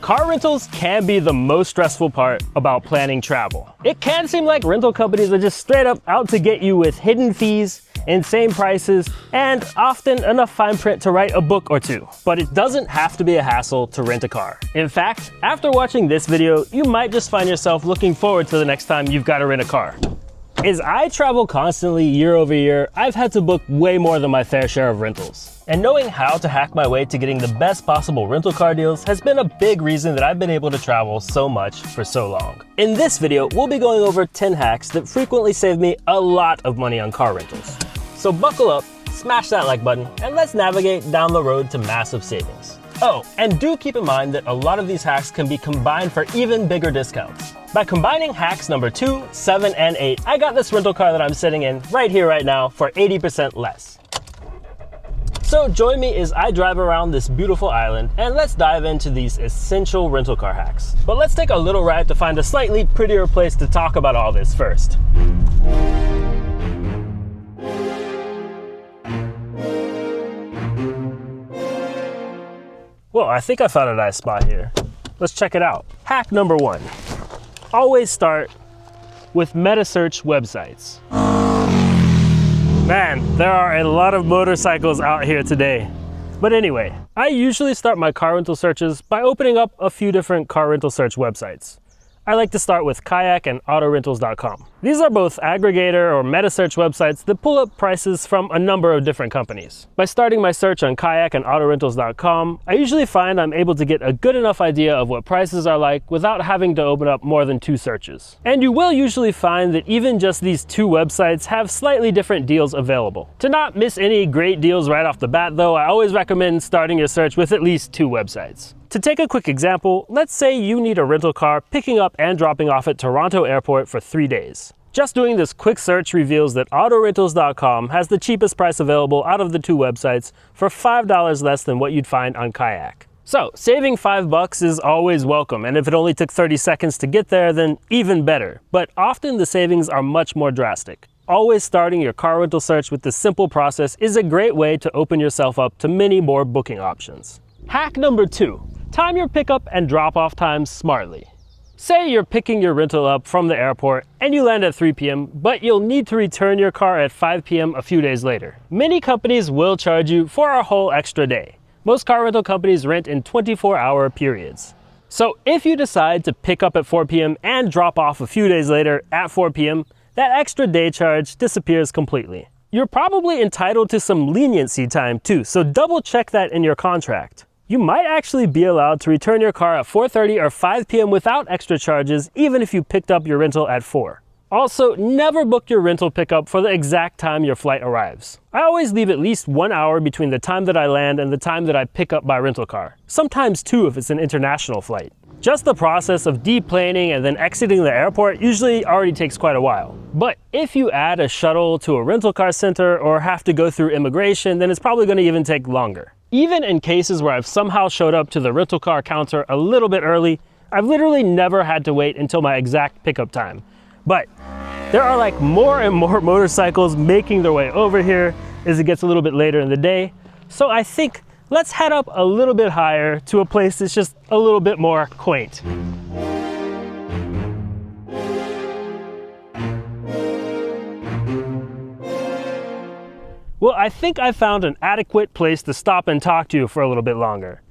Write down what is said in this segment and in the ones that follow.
Car rentals can be the most stressful part about planning travel. It can seem like rental companies are just straight up out to get you with hidden fees, insane prices, and often enough fine print to write a book or two. But it doesn't have to be a hassle to rent a car. In fact, after watching this video, you might just find yourself looking forward to the next time you've got to rent a car. As I travel constantly year over year, I've had to book way more than my fair share of rentals. And knowing how to hack my way to getting the best possible rental car deals has been a big reason that I've been able to travel so much for so long. In this video, we'll be going over 10 hacks that frequently save me a lot of money on car rentals. So buckle up, smash that like button, and let's navigate down the road to massive savings. Oh, and do keep in mind that a lot of these hacks can be combined for even bigger discounts. By combining hacks number 2, 7, and 8, I got this rental car that I'm sitting in right here, right now for 80% less. So join me as I drive around this beautiful island and let's dive into these essential rental car hacks. But let's take a little ride to find a slightly prettier place to talk about all this first. Well, I think I found a nice spot here. Let's check it out. Hack number 1. Always start with meta search websites. Man, there are a lot of motorcycles out here today. But anyway, I usually start my car rental searches by opening up a few different car rental search websites. I like to start with Kayak and autorentals.com. These are both aggregator or meta search websites that pull up prices from a number of different companies. By starting my search on Kayak and autorentals.com, I usually find I'm able to get a good enough idea of what prices are like without having to open up more than 2 searches. And you will usually find that even just these 2 websites have slightly different deals available. To not miss any great deals right off the bat though, I always recommend starting your search with at least 2 websites. To take a quick example, let's say you need a rental car picking up and dropping off at Toronto Airport for 3 days. Just doing this quick search reveals that autorentals.com has the cheapest price available out of the 2 websites for $5 less than what you'd find on Kayak. So saving $5 is always welcome, and if it only took 30 seconds to get there, then even better. But often the savings are much more drastic. Always starting your car rental search with this simple process is a great way to open yourself up to many more booking options. Hack number 2. Time your pickup and drop-off times smartly. Say you're picking your rental up from the airport and you land at 3 p.m., but you'll need to return your car at 5 p.m. a few days later. Many companies will charge you for a whole extra day. Most car rental companies rent in 24-hour periods. So if you decide to pick up at 4 p.m. and drop off a few days later at 4 p.m., that extra day charge disappears completely. You're probably entitled to some leniency time too, so double check that in your contract. You might actually be allowed to return your car at 4:30 or 5 p.m. without extra charges, even if you picked up your rental at 4. Also, never book your rental pickup for the exact time your flight arrives. I always leave at least 1 hour between the time that I land and the time that I pick up my rental car. Sometimes 2 if it's an international flight. Just the process of deplaning and then exiting the airport usually already takes quite a while. But if you add a shuttle to a rental car center or have to go through immigration, then it's probably going to even take longer. Even in cases where I've somehow showed up to the rental car counter a little bit early, I've literally never had to wait until my exact pickup time. But there are like more and more motorcycles making their way over here as it gets a little bit later in the day. So I think let's head up a little bit higher to a place that's just a little bit more quaint. Well, I think I found an adequate place to stop and talk to you for a little bit longer.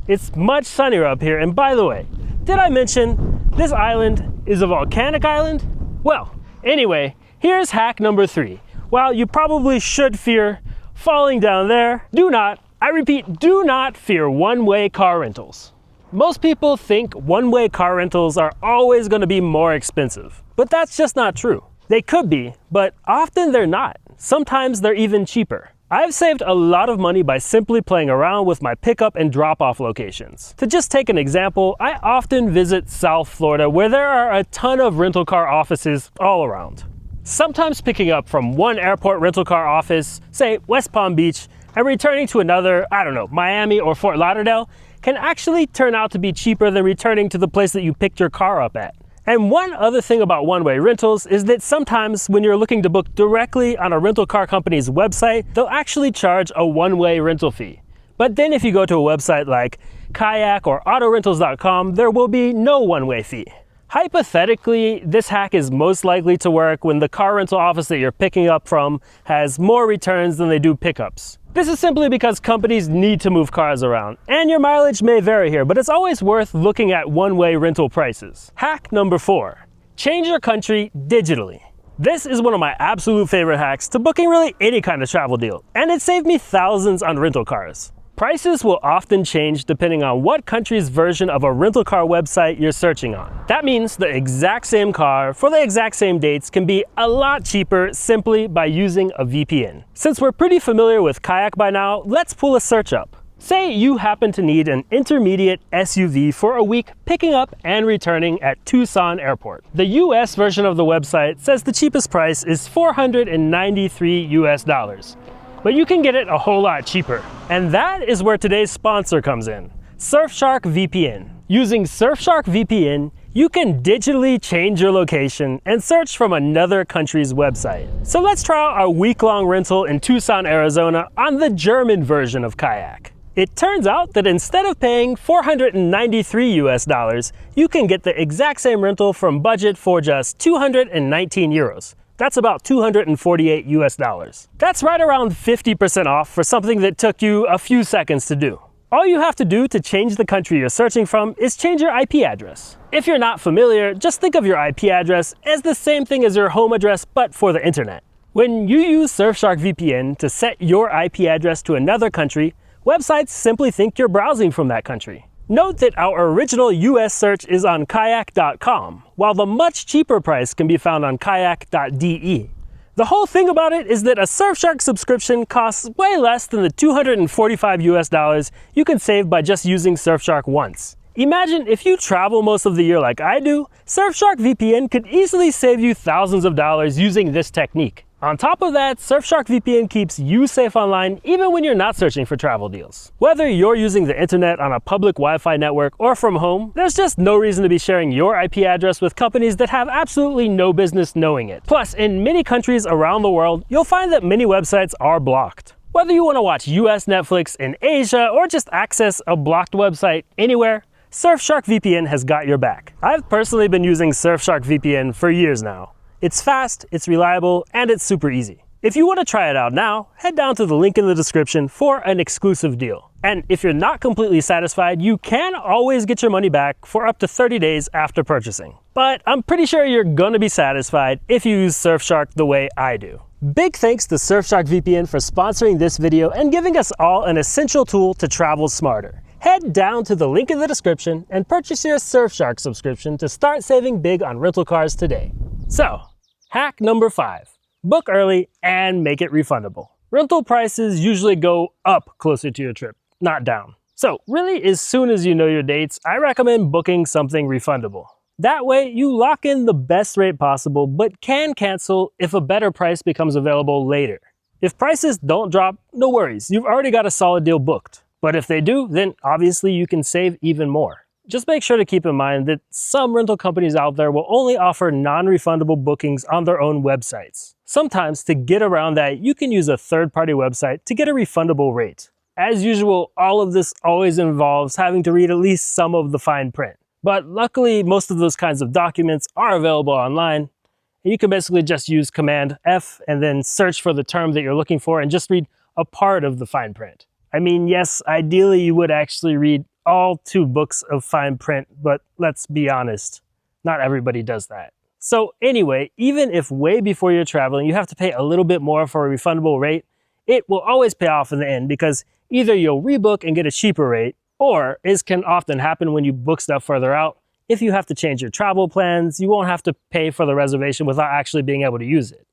It's much sunnier up here, and by the way, did I mention this island is a volcanic island? Well, anyway, here's hack number 3. While you probably should fear falling down there, do not, I repeat, do not fear one-way car rentals. Most people think one-way car rentals are always going to be more expensive, but that's just not true. They could be, but often they're not. Sometimes they're even cheaper. I've saved a lot of money by simply playing around with my pickup and drop-off locations. To just take an example, I often visit South Florida where there are a ton of rental car offices all around. Sometimes picking up from one airport rental car office, say West Palm Beach, and returning to another, I don't know, Miami or Fort Lauderdale, can actually turn out to be cheaper than returning to the place that you picked your car up at. And one other thing about one-way rentals is that sometimes when you're looking to book directly on a rental car company's website, they'll actually charge a one-way rental fee. But then if you go to a website like Kayak or autorentals.com, there will be no one-way fee. Hypothetically, this hack is most likely to work when the car rental office that you're picking up from has more returns than they do pickups. This is simply because companies need to move cars around, and your mileage may vary here, but it's always worth looking at one-way rental prices. Hack number 4, change your country digitally. This is one of my absolute favorite hacks to booking really any kind of travel deal, and it saved me thousands on rental cars. Prices will often change depending on what country's version of a rental car website you're searching on. That means the exact same car for the exact same dates can be a lot cheaper simply by using a VPN. Since we're pretty familiar with Kayak by now, let's pull a search up. Say you happen to need an intermediate SUV for a week picking up and returning at Tucson Airport. The US version of the website says the cheapest price is $493 US. But you can get it a whole lot cheaper. And that is where today's sponsor comes in, Surfshark VPN. Using Surfshark VPN, you can digitally change your location and search from another country's website. So let's try out our week-long rental in Tucson, Arizona on the German version of Kayak. It turns out that instead of paying $493 US, you can get the exact same rental from budget for just 219 euros. That's about $248 US. That's right around 50% off for something that took you a few seconds to do. All you have to do to change the country you're searching from is change your IP address. If you're not familiar, just think of your IP address as the same thing as your home address, but for the internet. When you use Surfshark VPN to set your IP address to another country, websites simply think you're browsing from that country. Note that our original US search is on kayak.com, while the much cheaper price can be found on kayak.de. The whole thing about it is that a Surfshark subscription costs way less than the $245 US you can save by just using Surfshark once. Imagine if you travel most of the year like I do, Surfshark VPN could easily save you thousands of dollars using this technique. On top of that, Surfshark VPN keeps you safe online even when you're not searching for travel deals. Whether you're using the internet on a public Wi-Fi network or from home, there's just no reason to be sharing your IP address with companies that have absolutely no business knowing it. Plus, in many countries around the world, you'll find that many websites are blocked. Whether you want to watch US Netflix in Asia or just access a blocked website anywhere, Surfshark VPN has got your back. I've personally been using Surfshark VPN for years now. It's fast, it's reliable, and it's super easy. If you want to try it out now, head down to the link in the description for an exclusive deal. And if you're not completely satisfied, you can always get your money back for up to 30 days after purchasing. But I'm pretty sure you're gonna be satisfied if you use Surfshark the way I do. Big thanks to Surfshark VPN for sponsoring this video and giving us all an essential tool to travel smarter. Head down to the link in the description and purchase your Surfshark subscription to start saving big on rental cars today. So, hack number 5, book early and make it refundable. Rental prices usually go up closer to your trip, not down. So really, as soon as you know your dates, I recommend booking something refundable. That way, you lock in the best rate possible, but can cancel if a better price becomes available later. If prices don't drop, no worries, you've already got a solid deal booked. But if they do, then obviously you can save even more. Just make sure to keep in mind that some rental companies out there will only offer non-refundable bookings on their own websites. Sometimes, to get around that, you can use a third-party website to get a refundable rate. As usual, all of this always involves having to read at least some of the fine print. But luckily, most of those kinds of documents are available online, and you can basically just use Command F and then search for the term that you're looking for and just read a part of the fine print. I mean, yes, ideally you would actually read all 2 books of fine print, but let's be honest, not everybody does that. So anyway, even if way before you're traveling, you have to pay a little bit more for a refundable rate, it will always pay off in the end because either you'll rebook and get a cheaper rate, or, as can often happen when you book stuff further out, if you have to change your travel plans, you won't have to pay for the reservation without actually being able to use it.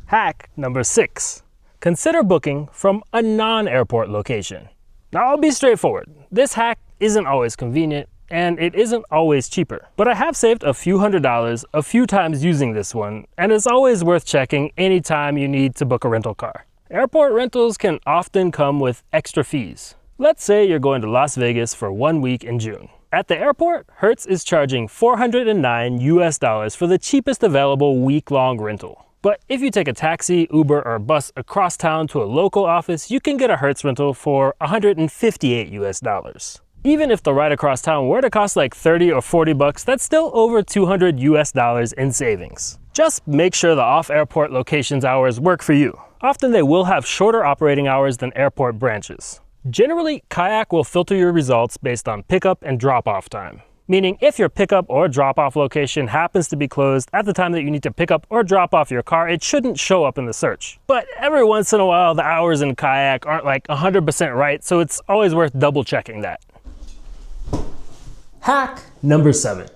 Hack number 6. Consider booking from a non-airport location. Now, I'll be straightforward. This hack isn't always convenient, and it isn't always cheaper. But I have saved a few $100s a few times using this one, and it's always worth checking anytime you need to book a rental car. Airport rentals can often come with extra fees. Let's say you're going to Las Vegas for 1 week in June. At the airport, Hertz is charging $409 US for the cheapest available week-long rental. But if you take a taxi, Uber, or bus across town to a local office, you can get a Hertz rental for $158 US. Even if the ride across town were to cost like 30 or 40 bucks, that's still over $200 US in savings. Just make sure the off-airport locations hours work for you. Often they will have shorter operating hours than airport branches. Generally, Kayak will filter your results based on pickup and drop-off time. Meaning if your pickup or drop-off location happens to be closed at the time that you need to pick up or drop off your car, it shouldn't show up in the search. But every once in a while, the hours in Kayak aren't like 100% right, so it's always worth double-checking that. Hack number 7.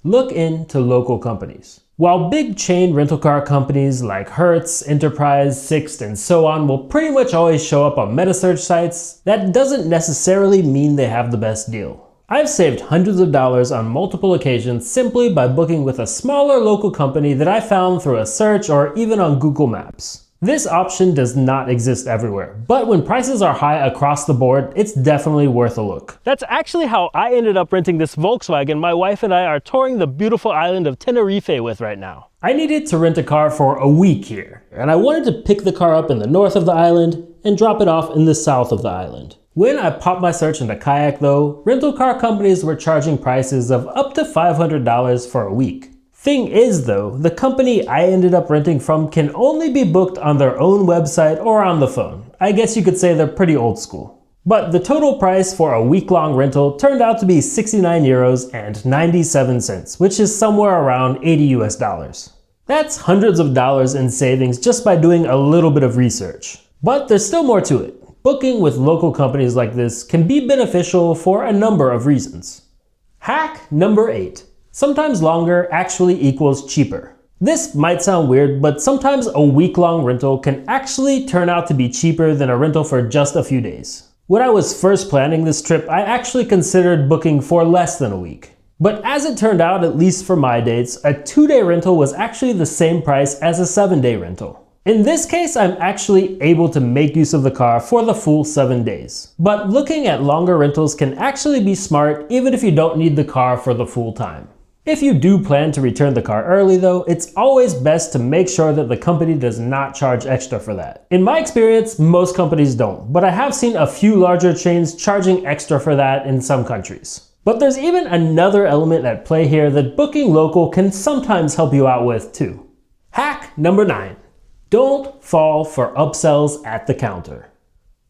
Look into local companies. While big chain rental car companies like Hertz, Enterprise, Sixt, and so on will pretty much always show up on meta-search sites, that doesn't necessarily mean they have the best deal. I've saved hundreds of dollars on multiple occasions simply by booking with a smaller local company that I found through a search or even on Google Maps. This option does not exist everywhere, but when prices are high across the board, it's definitely worth a look. That's actually how I ended up renting this Volkswagen my wife and I are touring the beautiful island of Tenerife with right now. I needed to rent a car for a week here, and I wanted to pick the car up in the north of the island and drop it off in the south of the island. When I popped my search into Kayak though, rental car companies were charging prices of up to $500 for a week. Thing is though, the company I ended up renting from can only be booked on their own website or on the phone. I guess you could say they're pretty old school. But the total price for a week-long rental turned out to be €69.97, which is somewhere around $80 US. That's hundreds of dollars in savings just by doing a little bit of research. But there's still more to it. Booking with local companies like this can be beneficial for a number of reasons. Hack number 8. Sometimes longer actually equals cheaper. This might sound weird, but sometimes a week-long rental can actually turn out to be cheaper than a rental for just a few days. When I was first planning this trip, I actually considered booking for less than a week. But as it turned out, at least for my dates, a 2-day rental was actually the same price as a 7-day rental. In this case, I'm actually able to make use of the car for the full 7 days. But looking at longer rentals can actually be smart even if you don't need the car for the full time. If you do plan to return the car early though, it's always best to make sure that the company does not charge extra for that. In my experience, most companies don't, but I have seen a few larger chains charging extra for that in some countries. But there's even another element at play here that booking local can sometimes help you out with too. Hack number 9. Don't fall for upsells at the counter.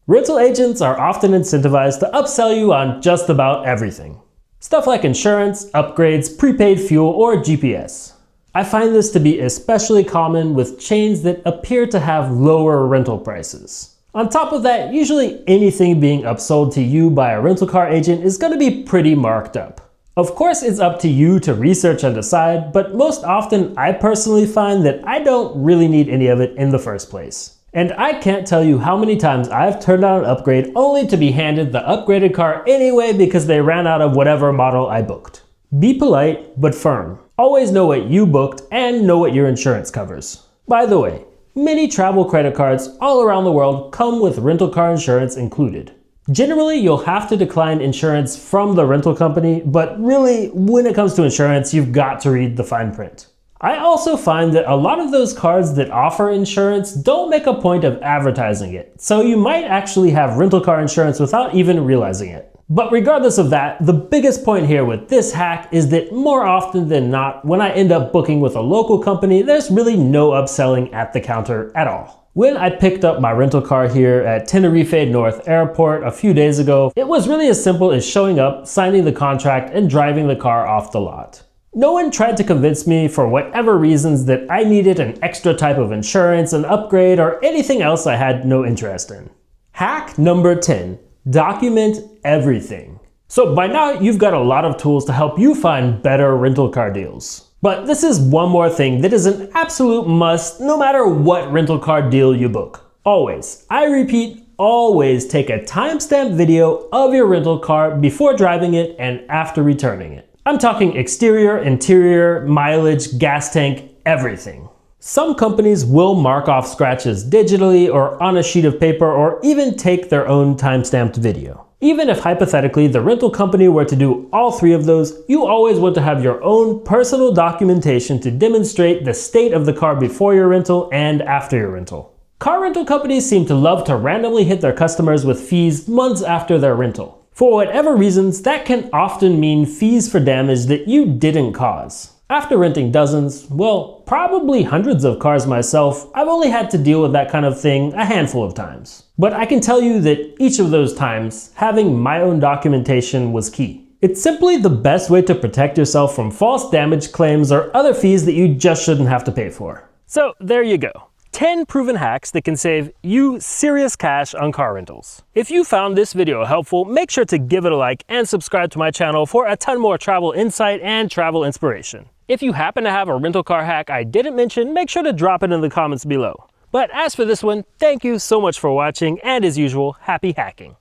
Rental agents are often incentivized to upsell you on just about everything. Stuff like insurance, upgrades, prepaid fuel, or GPS. I find this to be especially common with chains that appear to have lower rental prices. On top of that, usually anything being upsold to you by a rental car agent is going to be pretty marked up. Of course, it's up to you to research and decide, but most often I personally find that I don't really need any of it in the first place. And I can't tell you how many times I've turned down an upgrade only to be handed the upgraded car anyway because they ran out of whatever model I booked. Be polite, but firm. Always know what you booked and know what your insurance covers. By the way, many travel credit cards all around the world come with rental car insurance included. Generally, you'll have to decline insurance from the rental company, but really, when it comes to insurance, you've got to read the fine print. I also find that a lot of those cards that offer insurance don't make a point of advertising it, so you might actually have rental car insurance without even realizing it. But regardless of that, the biggest point here with this hack is that more often than not, when I end up booking with a local company, there's really no upselling at the counter at all. When I picked up my rental car here at Tenerife North Airport a few days ago, it was really as simple as showing up, signing the contract, and driving the car off the lot. No one tried to convince me for whatever reasons that I needed an extra type of insurance, an upgrade, or anything else I had no interest in. Hack number 10. Document everything. So by now you've got a lot of tools to help you find better rental car deals. But this is one more thing that is an absolute must no matter what rental car deal you book. Always, I repeat, always take a timestamp video of your rental car before driving it and after returning it. I'm talking exterior, interior, mileage, gas tank, everything. Some companies will mark off scratches digitally or on a sheet of paper or even take their own timestamped video. Even if hypothetically the rental company were to do all three of those, you always want to have your own personal documentation to demonstrate the state of the car before your rental and after your rental. Car rental companies seem to love to randomly hit their customers with fees months after their rental. For whatever reasons, that can often mean fees for damage that you didn't cause. After renting dozens, well, probably hundreds of cars myself, I've only had to deal with that kind of thing a handful of times. But I can tell you that each of those times, having my own documentation was key. It's simply the best way to protect yourself from false damage claims or other fees that you just shouldn't have to pay for. So there you go. 10 proven hacks that can save you serious cash on car rentals. If you found this video helpful, make sure to give it a like and subscribe to my channel for a ton more travel insight and travel inspiration. If you happen to have a rental car hack I didn't mention, make sure to drop it in the comments below. But as for this one, thank you so much for watching, and as usual, happy hacking.